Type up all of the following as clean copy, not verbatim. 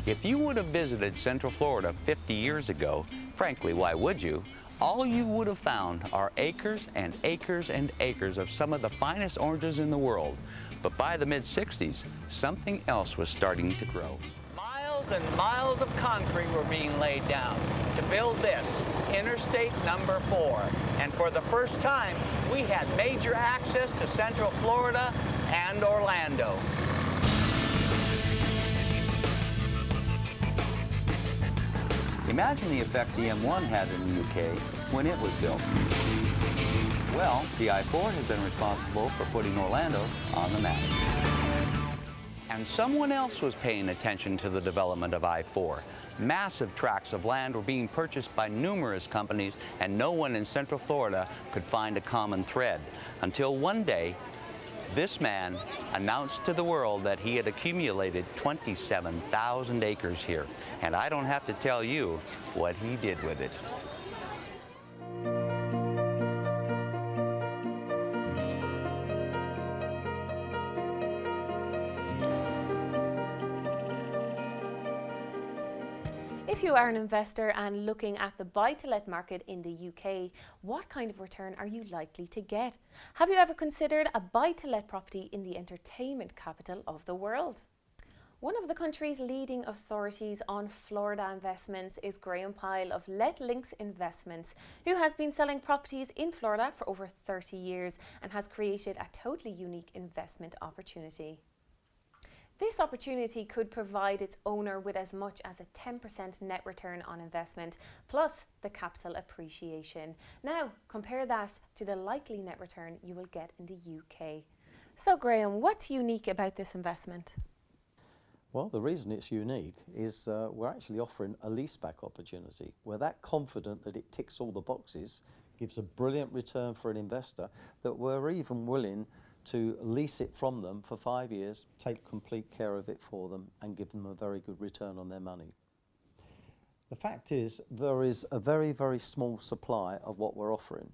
If you would have visited Central Florida 50 years ago, frankly, why would you? All you would have found are acres and acres and acres of some of the finest oranges in the world. But by the mid-60s, something else was starting to grow. Miles and miles of concrete were being laid down to build this, Interstate number 4. And for the first time, we had major access to Central Florida and Orlando. Imagine the effect the M1 had in the UK when it was built. Well, the I-4 has been responsible for putting Orlando on the map. And someone else was paying attention to the development of I-4. Massive tracts of land were being purchased by numerous companies, and no one in Central Florida could find a common thread. Until one day, this man announced to the world that he had accumulated 27,000 acres here. And I don't have to tell you what he did with it. If you are an investor and looking at the buy-to-let market in the UK, what kind of return are you likely to get? Have you ever considered a buy-to-let property in the entertainment capital of the world? One of the country's leading authorities on Florida investments is Graham Pyle of Letlinks Investments, who has been selling properties in Florida for over 30 years and has created a totally unique investment opportunity. This opportunity could provide its owner with as much as a 10% net return on investment, plus the capital appreciation. Now, compare that to the likely net return you will get in the UK. So, Graham, what's unique about this investment? Well, the reason it's unique is we're actually offering a leaseback opportunity. We're that confident that it ticks all the boxes, gives a brilliant return for an investor, that we're even willing to lease it from them for 5 years, take complete care of it for them, and give them a very good return on their money. The fact is, there is a very, very small supply of what we're offering.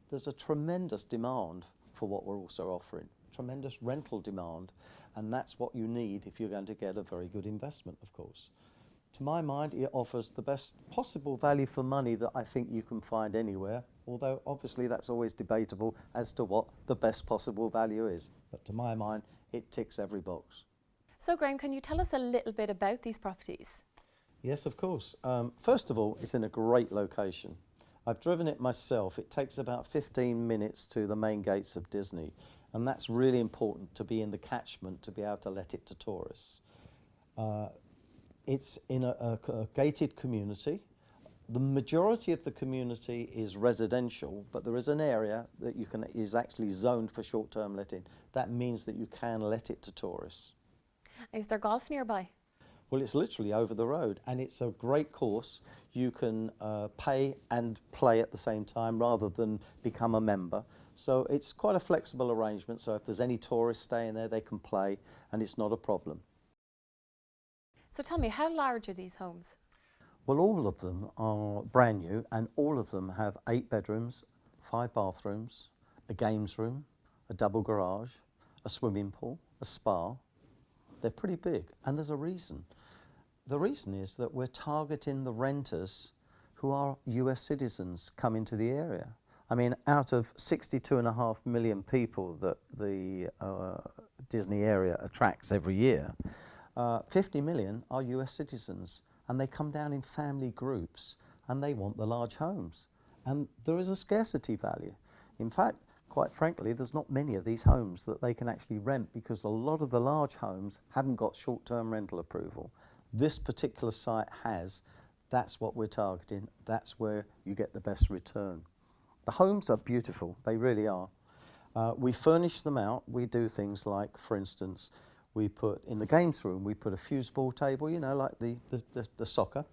There's a tremendous demand for what we're also offering, tremendous rental demand, and that's what you need if you're going to get a very good investment, of course. To my mind, it offers the best possible value for money that I think you can find anywhere, although obviously that's always debatable as to what the best possible value is. But to my mind, it ticks every box. So, Graham, can you tell us a little bit about these properties? Yes, of course. First of all, it's in a great location. I've driven it myself. It takes about 15 minutes to the main gates of Disney, and that's really important to be in the catchment to be able to let it to tourists. It's in a gated community. The majority of the community is residential, but there is an area that is actually zoned for short-term letting. That means that you can let it to tourists. Is there golf nearby? Well, it's literally over the road, and it's a great course. You can pay and play at the same time rather than become a member. So it's quite a flexible arrangement. So if there's any tourists staying there, they can play, and it's not a problem. So tell me, how large are these homes? Well, all of them are brand new, and all of them have 8 bedrooms, 5 bathrooms, a games room, a double garage, a swimming pool, a spa. They're pretty big, and there's a reason. The reason is that we're targeting the renters who are US citizens coming to the area. I mean, out of 62.5 million people that the Disney area attracts every year, 50 million are US citizens, and they come down in family groups, and they want the large homes. And there is a scarcity value. In fact, quite frankly, there's not many of these homes that they can actually rent because a lot of the large homes haven't got short-term rental approval. This particular site has. That's what we're targeting. That's where you get the best return. The homes are beautiful. They really are. We furnish them out. We do things like, for instance, we put in the games room, we put a foosball table, you know, like the soccer.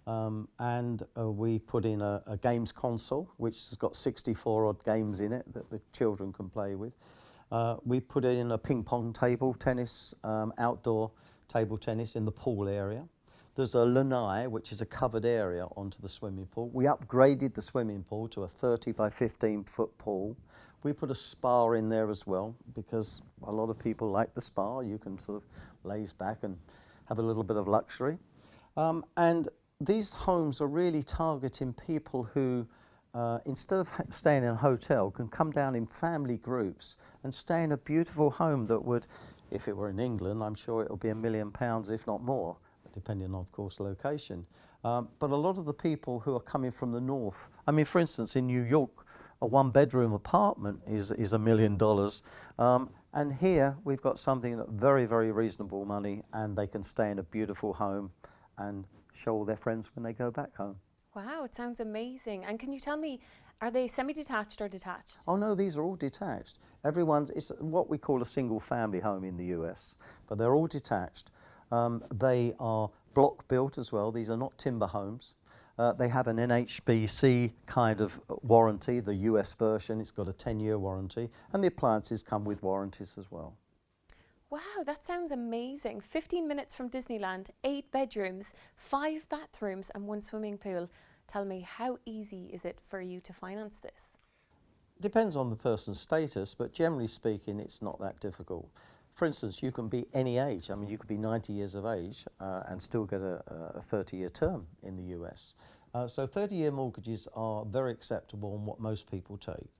And we put in a games console, which has got 64 odd games in it that the children can play with. We put in a ping pong table tennis, outdoor table tennis in the pool area. There's a lanai, which is a covered area onto the swimming pool. We upgraded the swimming pool to a 30 by 15 foot pool. We put a spa in there as well because a lot of people like the spa. You can sort of laze back and have a little bit of luxury. And these homes are really targeting people who, instead of staying in a hotel, can come down in family groups and stay in a beautiful home that would, if it were in England, I'm sure it will be £1 million, if not more, depending on, of course, location. But a lot of the people who are coming from the north, I mean, for instance, in New York, a one-bedroom apartment is $1 million. And here we've got something at very, very reasonable money, and they can stay in a beautiful home and show all their friends when they go back home. Wow, it sounds amazing. And can you tell me, are they semi-detached or detached? Oh no, these are all detached. It's what we call a single family home in the US, but they're all detached. They are block built as well. These are not timber homes. They have an NHBC kind of warranty, the US version. It's got a 10-year warranty, and the appliances come with warranties as well. Wow, that sounds amazing. 15 minutes from Disneyland, 8 bedrooms, 5 bathrooms and 1 swimming pool. Tell me, how easy is it for you to finance this? Depends on the person's status, but generally speaking, it's not that difficult. For instance, you can be any age. I mean, you could be 90 years of age and still get a 30-year term in the US. So 30-year mortgages are very acceptable and what most people take.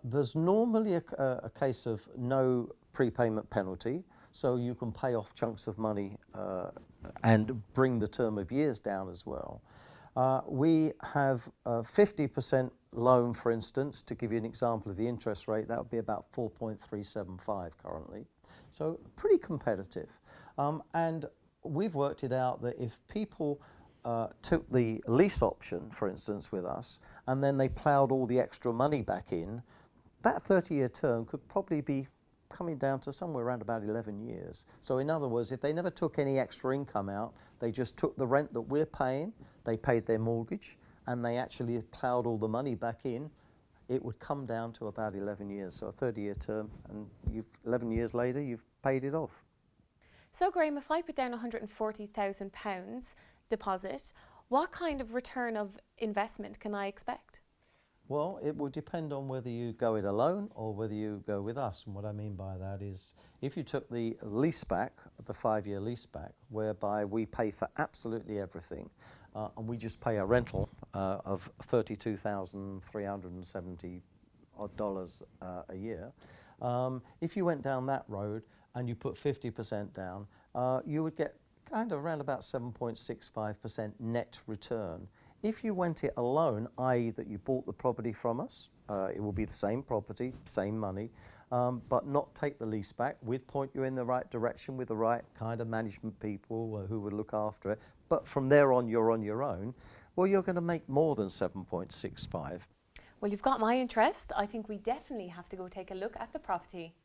There's normally a case of no prepayment penalty, so you can pay off chunks of money and bring the term of years down as well. We have a 50% loan, for instance, to give you an example of the interest rate. That would be about 4.375 currently. So pretty competitive. And we've worked it out that if people took the lease option, for instance, with us, and then they ploughed all the extra money back in, that 30-year term could probably be coming down to somewhere around about 11 years. So in other words, if they never took any extra income out, they just took the rent that we're paying, they paid their mortgage, and they actually ploughed all the money back in, it would come down to about 11 years. So a 30-year term, and 11 years later, you've paid it off. So Graham, if I put down £140,000 deposit, what kind of return of investment can I expect? Well, it will depend on whether you go it alone or whether you go with us. And what I mean by that is, if you took the leaseback, the 5-year leaseback, whereby we pay for absolutely everything, and we just pay a rental of $32,370 a year. If you went down that road and you put 50% down, you would get kind of around about 7.65% net return. If you went it alone, i.e. that you bought the property from us, it will be the same property, same money, but not take the lease back. We'd point you in the right direction with the right kind of management people who would look after it. But from there on, you're on your own. Well, you're going to make more than 7.65. Well, you've got my interest. I think we definitely have to go take a look at the property.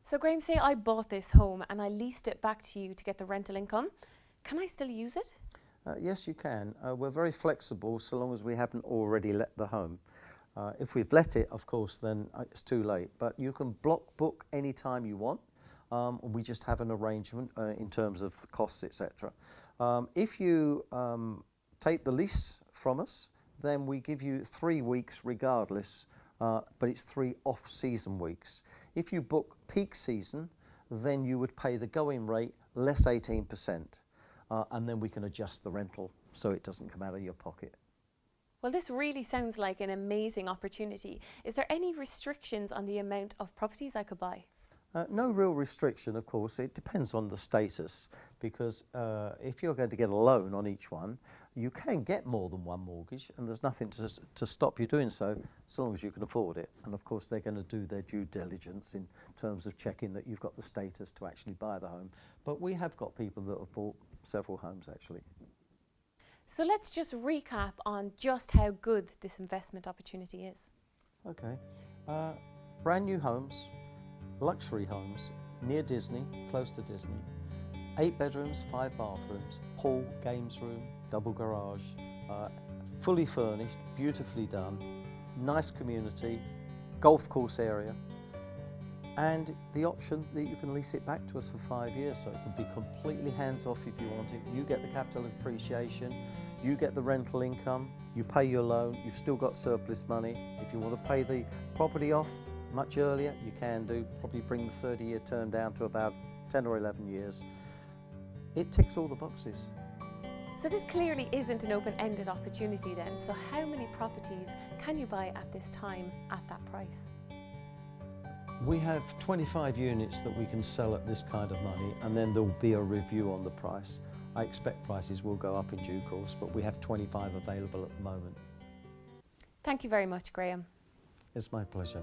So Graham, say I bought this home and I leased it back to you to get the rental income. Can I still use it? Yes, you can. We're very flexible so long as we haven't already let the home. If we've let it, of course, then it's too late. But you can block book any time you want. We just have an arrangement in terms of costs, etc. If you take the lease from us, then we give you 3 weeks regardless, but it's 3 off-season weeks. If you book peak season, then you would pay the going rate less 18%, and then we can adjust the rental so it doesn't come out of your pocket. Well, this really sounds like an amazing opportunity. Is there any restrictions on the amount of properties I could buy? No real restriction, of course. It depends on the status, because if you're going to get a loan on each one, you can get more than one mortgage, and there's nothing to stop you doing so long as you can afford it. And of course, they're going to do their due diligence in terms of checking that you've got the status to actually buy the home. But we have got people that have bought several homes, actually. So let's just recap on just how good this investment opportunity is. Okay. Brand new homes, luxury homes, near Disney, close to Disney. 8 bedrooms, 5 bathrooms, pool, games room, double garage, fully furnished, beautifully done, nice community, golf course area, and the option that you can lease it back to us for 5 years, so it can be completely hands-off if you want it. You get the capital appreciation, you get the rental income, you pay your loan, you've still got surplus money. If you want to pay the property off much earlier, you can do, probably bring the 30-year term down to about 10 or 11 years. It ticks all the boxes. So this clearly isn't an open-ended opportunity then. So how many properties can you buy at this time at that price? We have 25 units that we can sell at this kind of money, and then there'll be a review on the price. I expect prices will go up in due course, but we have 25 available at the moment. Thank you very much, Graham. It's my pleasure.